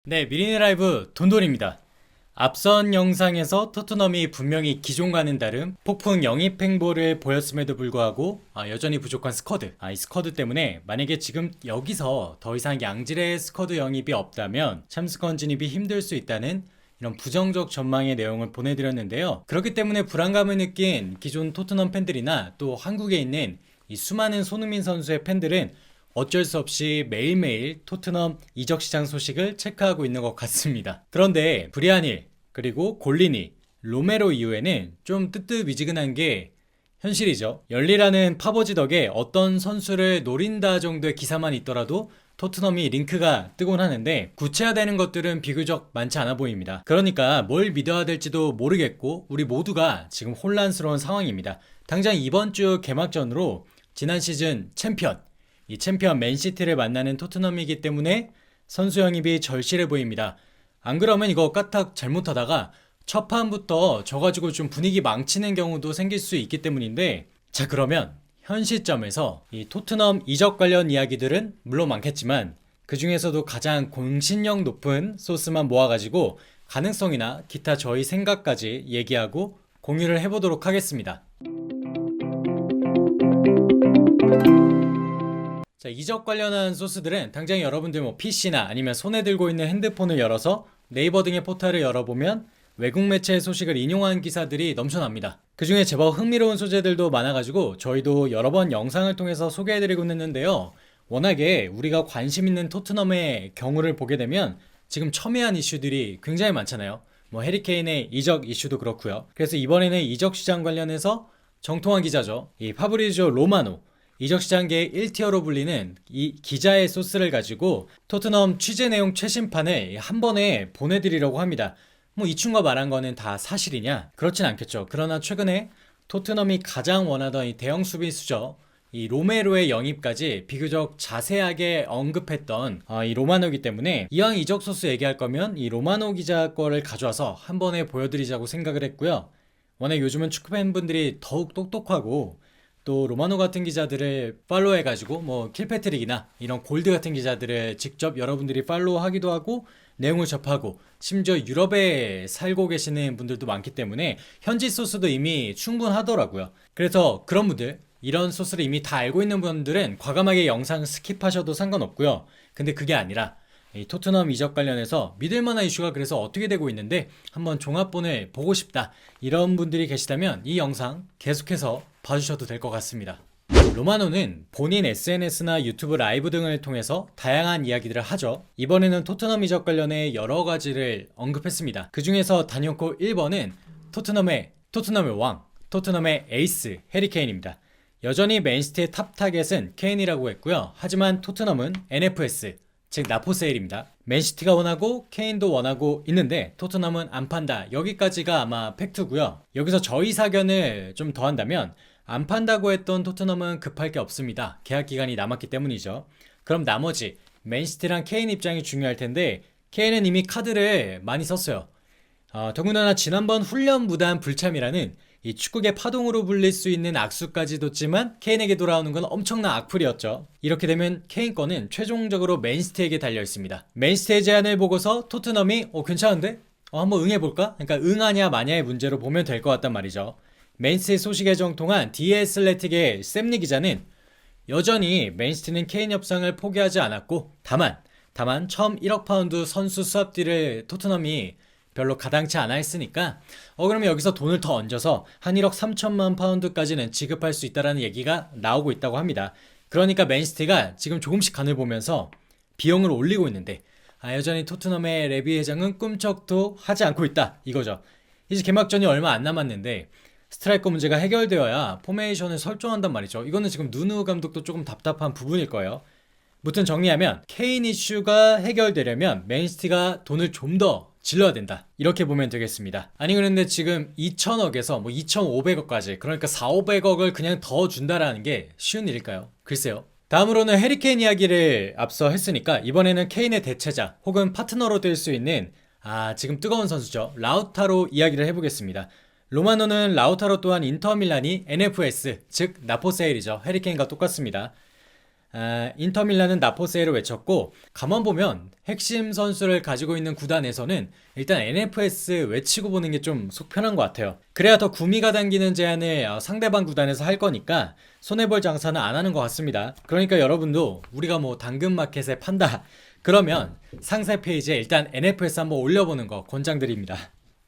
네, 미리네 라이브 돈돈입니다. 앞선 영상에서 토트넘이 분명히 기존과는 다른 폭풍 영입 행보를 보였음에도 불구하고 여전히 부족한 스쿼드. 이 스쿼드 때문에 만약에 지금 여기서 더 이상 양질의 스쿼드 영입이 없다면 참스권 진입이 힘들 수 있다는 이런 부정적 전망의 내용을 보내드렸는데요. 그렇기 때문에 불안감을 느낀 기존 토트넘 팬들이나 또 한국에 있는 이 수많은 손흥민 선수의 팬들은 어쩔 수 없이 매일매일 토트넘 이적 시장 소식을 체크하고 있는 것 같습니다. 그런데 브리안 힐, 그리고 골리니, 로메로 이후에는 좀 뜨뜻미지근한 게 현실이죠. 열리라는 파버지 덕에 어떤 선수를 노린다 정도의 기사만 있더라도 토트넘이 링크가 뜨곤 하는데 구체화되는 것들은 비교적 많지 않아 보입니다. 그러니까 뭘 믿어야 될지도 모르겠고 우리 모두가 지금 혼란스러운 상황입니다. 당장 이번 주 개막전으로 지난 시즌 챔피언, 이 챔피언 맨시티를 만나는 토트넘이기 때문에 선수 영입이 절실해 보입니다. 안 그러면 이거 까딱 잘못하다가 첫 판부터 져가지고 좀 분위기 망치는 경우도 생길 수 있기 때문인데, 자 그러면 현 시점에서 이 토트넘 이적 관련 이야기들은 물론 많겠지만 그 중에서도 가장 공신력 높은 소스만 모아가지고 가능성이나 기타 저희 생각까지 얘기하고 공유를 해보도록 하겠습니다. 자, 이적 관련한 소스들은 당장 여러분들 PC나 아니면 손에 들고 있는 핸드폰을 열어서 네이버 등의 포털을 열어보면 외국 매체의 소식을 인용한 기사들이 넘쳐납니다. 그 중에 제법 흥미로운 소재들도 많아가지고 저희도 여러 번 영상을 통해서 소개해드리고 있는데요. 워낙에 우리가 관심 있는 토트넘의 경우를 보게 되면 지금 첨예한 이슈들이 굉장히 많잖아요. 해리케인의 이적 이슈도 그렇고요. 그래서 이번에는 이적 시장 관련해서 정통한 기자죠. 이 파브리지오 로마노, 이적시장계의 1티어로 불리는 이 기자의 소스를 가지고 토트넘 취재 내용 최신판을 한 번에 보내드리려고 합니다. 이 친구가 말한 거는 다 사실이냐? 그렇진 않겠죠. 그러나 최근에 토트넘이 가장 원하던 이 대형 수비수죠. 이 로메로의 영입까지 비교적 자세하게 언급했던 이 로마노이기 때문에 이왕 이적 소스 얘기할 거면 이 로마노 기자 거를 가져와서 한 번에 보여드리자고 생각을 했고요. 워낙 요즘은 축구 팬분들이 더욱 똑똑하고 또 로마노 같은 기자들을 팔로우해가지고 킬패트릭이나 이런 골드 같은 기자들을 직접 여러분들이 팔로우하기도 하고 내용을 접하고 심지어 유럽에 살고 계시는 분들도 많기 때문에 현지 소스도 이미 충분하더라고요. 그래서 그런 분들, 이런 소스를 이미 다 알고 있는 분들은 과감하게 영상 스킵하셔도 상관없고요. 근데 그게 아니라 이 토트넘 이적 관련해서 믿을만한 이슈가 그래서 어떻게 되고 있는데 한번 종합본을 보고 싶다, 이런 분들이 계시다면 이 영상 계속해서 봐주셔도 될 것 같습니다. 로마노는 본인 SNS나 유튜브 라이브 등을 통해서 다양한 이야기들을 하죠. 이번에는 토트넘 이적 관련해 여러 가지를 언급했습니다. 그 중에서 단연코 1번은 토트넘의 왕, 토트넘의 에이스 해리케인입니다. 여전히 맨시티의 탑 타겟은 케인이라고 했고요. 하지만 토트넘은 NFS, 즉 나포세일입니다. 맨시티가 원하고 케인도 원하고 있는데 토트넘은 안 판다. 여기까지가 아마 팩트고요. 여기서 저희 사견을 좀 더한다면 안 판다고 했던 토트넘은 급할 게 없습니다. 계약 기간이 남았기 때문이죠. 그럼 나머지 맨시티랑 케인 입장이 중요할 텐데 케인은 이미 카드를 많이 썼어요. 더군다나 지난번 훈련 무단 불참이라는 이 축구계 파동으로 불릴 수 있는 악수까지 뒀지만 케인에게 돌아오는 건 엄청난 악플이었죠. 이렇게 되면 케인 거는 최종적으로 맨시티에게 달려 있습니다. 맨시티의 제안을 보고서 토트넘이 괜찮은데? 한번 응해볼까? 그러니까 응하냐 마냐의 문제로 보면 될 것 같단 말이죠. 맨시티 소식에 정통한 디애슬레틱의 샘니 기자는 여전히 맨시티는 케인 협상을 포기하지 않았고 다만 처음 1억 파운드 선수 수합 딜을 토트넘이 별로 가당치 않아 했으니까 그러면 여기서 돈을 더 얹어서 한 1억 3천만 파운드까지는 지급할 수 있다는 얘기가 나오고 있다고 합니다. 그러니까 맨시티가 지금 조금씩 간을 보면서 비용을 올리고 있는데 여전히 토트넘의 레비 회장은 꿈쩍도 하지 않고 있다, 이거죠. 이제 개막전이 얼마 안 남았는데 스트라이커 문제가 해결되어야 포메이션을 설정한단 말이죠. 이거는 지금 누누 감독도 조금 답답한 부분일 거예요. 무튼 정리하면 케인 이슈가 해결되려면 맨시티가 돈을 좀 더 질러야 된다, 이렇게 보면 되겠습니다. 아니 그런데 지금 2천억에서 2,500억까지, 그러니까 4,500억을 그냥 더 준다라는 게 쉬운 일일까요? 글쎄요. 다음으로는 해리케인 이야기를 앞서 했으니까 이번에는 케인의 대체자 혹은 파트너로 될 수 있는 지금 뜨거운 선수죠, 라우타로 이야기를 해보겠습니다. 로마노는 라우타로 또한 인터밀란이 NFS, 즉 나포세일이죠. 해리케인과 똑같습니다. 인터밀란은 나포세를 외쳤고, 가만 보면 핵심 선수를 가지고 있는 구단에서는 일단 NFS 외치고 보는 게 좀 속편한 것 같아요. 그래야 더 구미가 당기는 제안을 상대방 구단에서 할 거니까 손해볼 장사는 안 하는 것 같습니다. 그러니까 여러분도 우리가 뭐 당근마켓에 판다 그러면 상세 페이지에 일단 NFS 한번 올려보는 거 권장드립니다.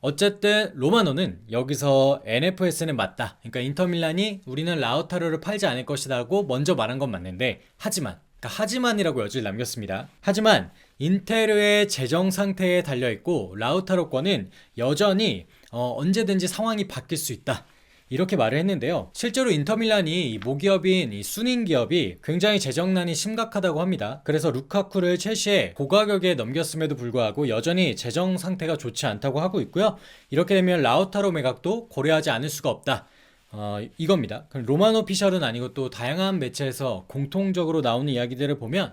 어쨌든 로마노는 여기서 NFS는 맞다. 그러니까 인터밀란이 우리는 라우타로를 팔지 않을 것이라고 먼저 말한 건 맞는데, 그러니까 하지만이라고 여지를 남겼습니다. 하지만 인테르의 재정 상태에 달려있고 라우타로 건은 여전히 언제든지 상황이 바뀔 수 있다, 이렇게 말을 했는데요. 실제로 인터밀란이 이 모기업인 이 수닌 기업이 굉장히 재정난이 심각하다고 합니다. 그래서 루카쿠를 첼시에 고가격에 넘겼음에도 불구하고 여전히 재정 상태가 좋지 않다고 하고 있고요. 이렇게 되면 라우타로 매각도 고려하지 않을 수가 없다, 이겁니다. 로마노 피셜은 아니고 또 다양한 매체에서 공통적으로 나오는 이야기들을 보면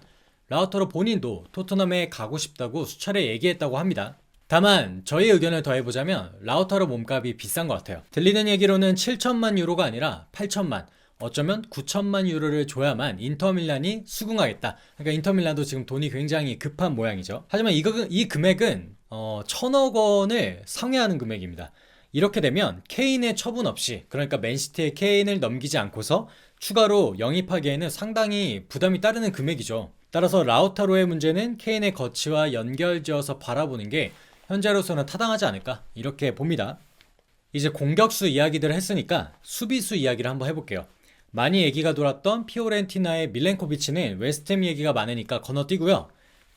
라우타로 본인도 토트넘에 가고 싶다고 수차례 얘기했다고 합니다. 다만 저희 의견을 더해보자면 라우타로 몸값이 비싼 것 같아요. 들리는 얘기로는 7천만 유로가 아니라 8천만, 어쩌면 9천만 유로를 줘야만 인터밀란이 수긍하겠다. 그러니까 인터밀란도 지금 돈이 굉장히 급한 모양이죠. 하지만 이 금액은 1,000억 원을 상회하는 금액입니다. 이렇게 되면 케인의 처분 없이, 그러니까 맨시티의 케인을 넘기지 않고서 추가로 영입하기에는 상당히 부담이 따르는 금액이죠. 따라서 라우타로의 문제는 케인의 거치와 연결지어서 바라보는 게 현재로서는 타당하지 않을까, 이렇게 봅니다. 이제 공격수 이야기들을 했으니까 수비수 이야기를 한번 해볼게요. 많이 얘기가 돌았던 피오렌티나의 밀렌코비치는 웨스트햄 얘기가 많으니까 건너뛰고요.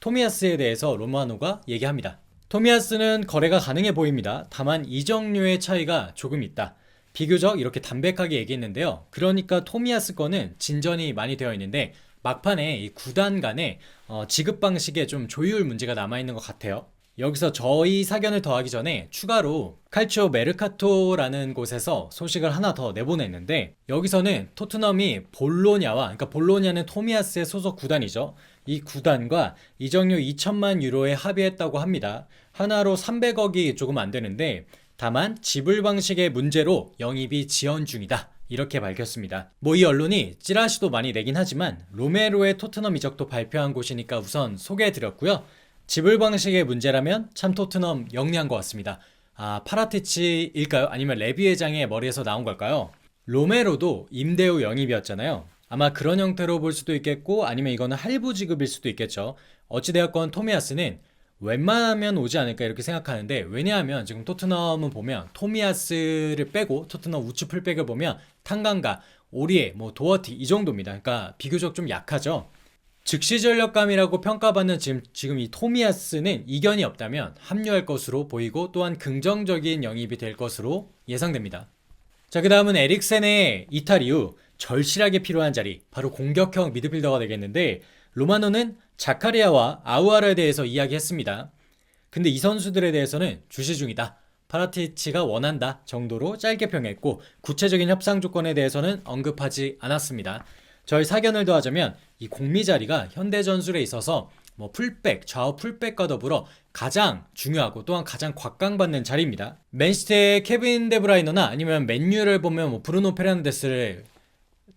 토미야스에 대해서 로마노가 얘기합니다. 토미야스는 거래가 가능해 보입니다. 다만 이적료의 차이가 조금 있다. 비교적 이렇게 담백하게 얘기했는데요. 그러니까 토미야스 건은 진전이 많이 되어 있는데 막판에 이 구단 간의 지급 방식에 좀 조율 문제가 남아있는 것 같아요. 여기서 저희 사견을 더하기 전에 추가로 칼치오 메르카토라는 곳에서 소식을 하나 더 내보냈는데, 여기서는 토트넘이 볼로냐와, 그러니까 볼로냐는 토미야스의 소속 구단이죠. 이 구단과 이적료 2천만 유로에 합의했다고 합니다. 하나로 300억이 조금 안 되는데, 다만 지불 방식의 문제로 영입이 지연 중이다, 이렇게 밝혔습니다. 이 언론이 찌라시도 많이 내긴 하지만 로메로의 토트넘 이적도 발표한 곳이니까 우선 소개해드렸고요. 지불 방식의 문제라면 참 토트넘 영리한 것 같습니다. 파라티치일까요? 아니면 레비 회장의 머리에서 나온 걸까요? 로메로도 임대 후 영입이었잖아요. 아마 그런 형태로 볼 수도 있겠고, 아니면 이거는 할부 지급일 수도 있겠죠. 어찌되었건 토미야스는 웬만하면 오지 않을까 이렇게 생각하는데, 왜냐하면 지금 토트넘은 보면 토미야스를 빼고 토트넘 우측 풀백을 보면 탄강가, 오리에, 도어티 이 정도입니다. 그러니까 비교적 좀 약하죠. 즉시 전력감이라고 평가받는 지금 이 토미야스는 이견이 없다면 합류할 것으로 보이고, 또한 긍정적인 영입이 될 것으로 예상됩니다. 자, 그 다음은 에릭센의 이탈 이후 절실하게 필요한 자리, 바로 공격형 미드필더가 되겠는데, 로마노는 자카리아와 아우아르에 대해서 이야기했습니다. 근데 이 선수들에 대해서는 주시 중이다, 파라티치가 원한다 정도로 짧게 평했고, 구체적인 협상 조건에 대해서는 언급하지 않았습니다. 저희 사견을 더하자면 이 공미 자리가 현대전술에 있어서 풀백, 좌우 풀백과 더불어 가장 중요하고 또한 가장 곽강받는 자리입니다. 맨시티의 케빈 데브라이너나 아니면 맨유를 보면 브루노 페르난데스를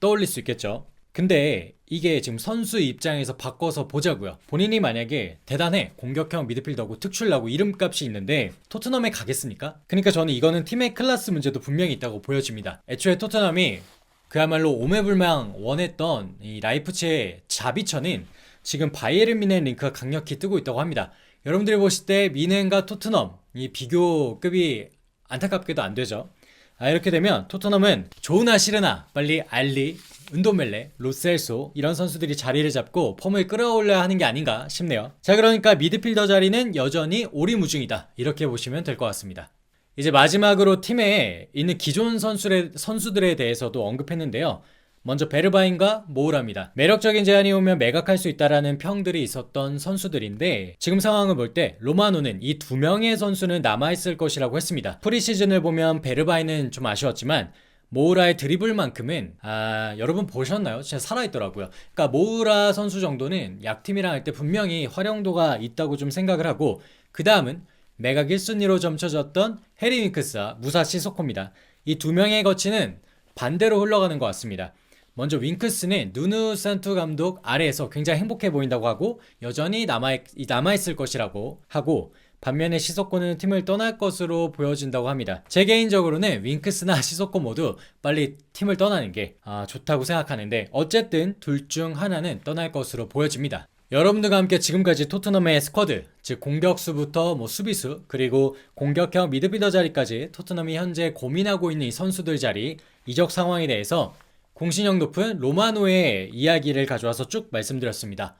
떠올릴 수 있겠죠. 근데 이게 지금 선수 입장에서 바꿔서 보자고요. 본인이 만약에 대단해, 공격형 미드필더고 특출나고 이름값이 있는데 토트넘에 가겠습니까? 그러니까 저는 이거는 팀의 클래스 문제도 분명히 있다고 보여집니다. 애초에 토트넘이 그야말로 오매불망 원했던 이 라이프치히의 자비처는 지금 바이에른 뮌헨 링크가 강력히 뜨고 있다고 합니다. 여러분들이 보실 때 뮌헨과 토트넘 이 비교급이 안타깝게도 안 되죠. 이렇게 되면 토트넘은 좋으나 싫으나 빨리 알리, 은도멜레, 로셀소 이런 선수들이 자리를 잡고 폼을 끌어올려야 하는 게 아닌가 싶네요. 자, 그러니까 미드필더 자리는 여전히 오리무중이다, 이렇게 보시면 될 것 같습니다. 이제 마지막으로 팀에 있는 기존 선수들에 대해서도 언급했는데요. 먼저 베르바인과 모우라입니다. 매력적인 제안이 오면 매각할 수 있다라는 평들이 있었던 선수들인데, 지금 상황을 볼 때 로마노는 이 두 명의 선수는 남아있을 것이라고 했습니다. 프리시즌을 보면 베르바인은 좀 아쉬웠지만 모우라의 드리블만큼은 여러분 보셨나요? 진짜 살아있더라고요. 그러니까 모우라 선수 정도는 약팀이랑 할 때 분명히 활용도가 있다고 좀 생각을 하고, 그 다음은 매각 1순위로 점쳐졌던 해리 윙크스와 무사 시소코입니다. 이 두 명의 거치는 반대로 흘러가는 것 같습니다. 먼저 윙크스는 누누 산투 감독 아래에서 굉장히 행복해 보인다고 하고 여전히 남아있을 것이라고 하고, 반면에 시소코는 팀을 떠날 것으로 보여진다고 합니다. 제 개인적으로는 윙크스나 시소코 모두 빨리 팀을 떠나는 게 좋다고 생각하는데, 어쨌든 둘 중 하나는 떠날 것으로 보여집니다. 여러분들과 함께 지금까지 토트넘의 스쿼드, 즉 공격수부터 수비수, 그리고 공격형 미드필더 자리까지 토트넘이 현재 고민하고 있는 이 선수들 자리, 이적 상황에 대해서 공신력 높은 로마노의 이야기를 가져와서 쭉 말씀드렸습니다.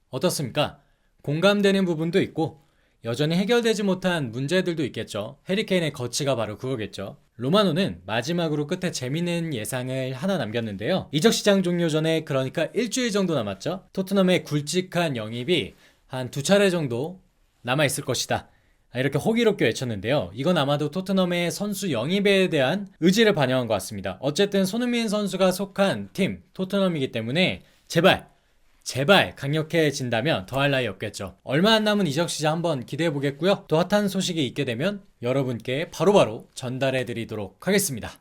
어떻습니까? 공감되는 부분도 있고 여전히 해결되지 못한 문제들도 있겠죠. 해리케인의 거치가 바로 그거겠죠. 로마노는 마지막으로 끝에 재밌는 예상을 하나 남겼는데요. 이적 시장 종료 전에, 그러니까 일주일 정도 남았죠. 토트넘의 굵직한 영입이 한 2차례 정도 남아있을 것이다, 이렇게 호기롭게 외쳤는데요. 이건 아마도 토트넘의 선수 영입에 대한 의지를 반영한 것 같습니다. 어쨌든 손흥민 선수가 속한 팀 토트넘이기 때문에 제발 강력해진다면 더할 나위 없겠죠. 얼마 안 남은 이적 시장 한번 기대해 보겠고요. 또 핫한 소식이 있게 되면 여러분께 바로바로 전달해 드리도록 하겠습니다.